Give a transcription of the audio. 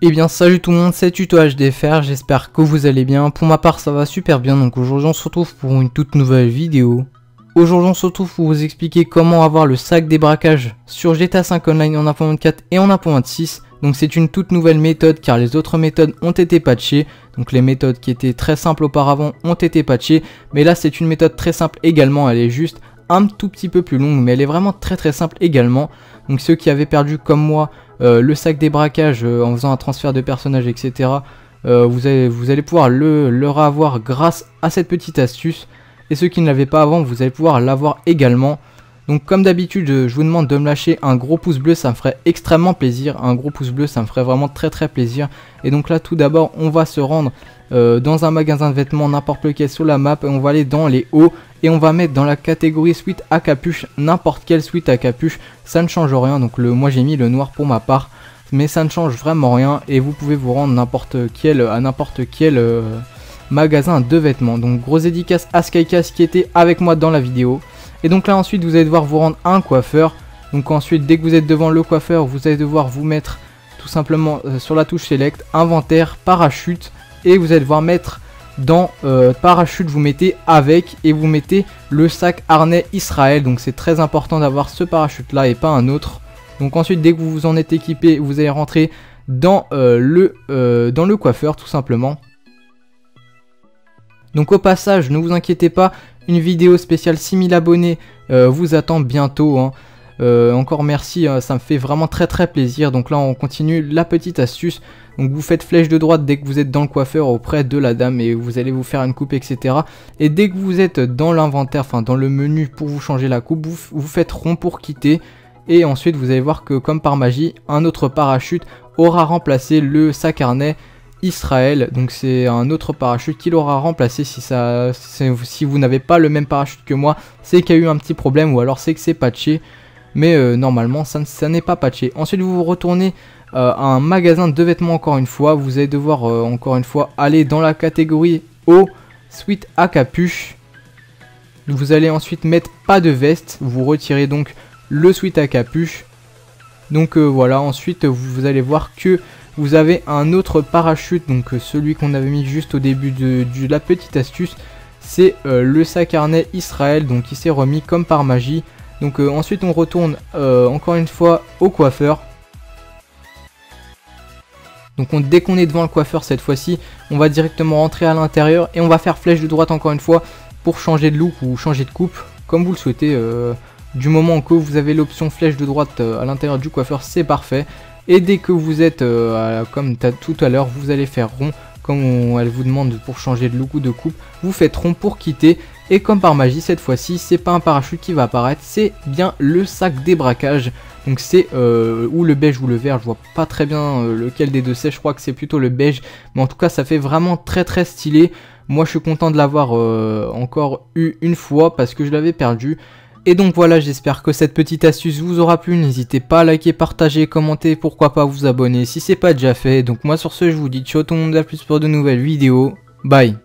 Eh bien salut tout le monde, c'est Tuto HDFR, j'espère que vous allez bien. Pour ma part ça va super bien, donc aujourd'hui on se retrouve pour une toute nouvelle vidéo. Aujourd'hui on se retrouve pour vous expliquer comment avoir le sac débraquage sur GTA 5 Online en 1.24 et en 1.26. Donc c'est une toute nouvelle méthode car les autres méthodes ont été patchées. Donc les méthodes qui étaient très simples auparavant ont été patchées. Mais là c'est une méthode très simple également, elle est juste un tout petit peu plus longue, mais elle est vraiment très simple également. Donc ceux qui avaient perdu comme moi le sac débraquage en faisant un transfert de personnages, etc. Vous allez pouvoir le avoir grâce à cette petite astuce. Et ceux qui ne l'avaient pas avant, vous allez pouvoir l'avoir également. Donc comme d'habitude, je vous demande de me lâcher un gros pouce bleu, ça me ferait extrêmement plaisir. Un gros pouce bleu, ça me ferait vraiment très plaisir. Et donc là, tout d'abord, on va se rendre dans un magasin de vêtements, n'importe lequel sur la map. Et on va aller dans les hauts et on va mettre dans la catégorie suite à capuche, n'importe quelle suite à capuche. Ça ne change rien, donc moi j'ai mis le noir pour ma part. Mais ça ne change vraiment rien et vous pouvez vous rendre à n'importe quel magasin de vêtements. Donc gros dédicace à Skycast qui était avec moi dans la vidéo. Et donc là ensuite vous allez devoir vous rendre à un coiffeur. Donc ensuite dès que vous êtes devant le coiffeur, vous allez devoir vous mettre tout simplement sur la touche select, inventaire, parachute. Et vous allez devoir mettre dans parachute, vous mettez avec et vous mettez le sac harnais Israël. Donc c'est très important d'avoir ce parachute là et pas un autre. Donc ensuite dès que vous en êtes équipé, vous allez rentrer dans le coiffeur tout simplement. Donc au passage, ne vous inquiétez pas, une vidéo spéciale 6000 abonnés vous attend bientôt. Hein. Encore merci, ça me fait vraiment très plaisir. Donc là on continue la petite astuce. Donc vous faites flèche de droite dès que vous êtes dans le coiffeur auprès de la dame et vous allez vous faire une coupe, etc. Et dès que vous êtes dans l'inventaire, enfin dans le menu pour vous changer la coupe, vous faites rond pour quitter. Et ensuite vous allez voir que comme par magie, un autre parachute aura remplacé le sac harnais Israël. Donc c'est un autre parachute qui l'aura remplacé. Si vous n'avez pas le même parachute que moi, c'est qu'il y a eu un petit problème ou alors c'est que c'est patché. Mais normalement ça n'est pas patché. Ensuite vous retournez à un magasin de vêtements encore une fois. Vous allez devoir encore une fois aller dans la catégorie haut, suite à capuche. Vous allez ensuite mettre pas de veste. Vous retirez donc le suite à capuche. Donc voilà, ensuite vous allez voir que vous avez un autre parachute, donc celui qu'on avait mis juste au début de la petite astuce. C'est le sac harnais Israël, donc il s'est remis comme par magie. Donc ensuite on retourne encore une fois au coiffeur. Donc dès qu'on est devant le coiffeur cette fois-ci, on va directement rentrer à l'intérieur et on va faire flèche de droite encore une fois pour changer de look ou changer de coupe, comme vous le souhaitez. Du moment que vous avez l'option flèche de droite à l'intérieur du coiffeur, c'est parfait. Et dès que vous êtes comme tout à l'heure, vous allez faire rond, comme elle vous demande pour changer de look ou de coupe, vous faites rond pour quitter. Et comme par magie, cette fois-ci, c'est pas un parachute qui va apparaître, c'est bien le sac débraquage. Donc c'est ou le beige ou le vert, je vois pas très bien lequel des deux c'est, je crois que c'est plutôt le beige. Mais en tout cas, ça fait vraiment très stylé. Moi, je suis content de l'avoir encore eu une fois parce que je l'avais perdu. Et donc voilà, j'espère que cette petite astuce vous aura plu. N'hésitez pas à liker, partager, commenter, pourquoi pas vous abonner si c'est pas déjà fait. Donc moi sur ce, je vous dis ciao tout le monde, à plus pour de nouvelles vidéos. Bye.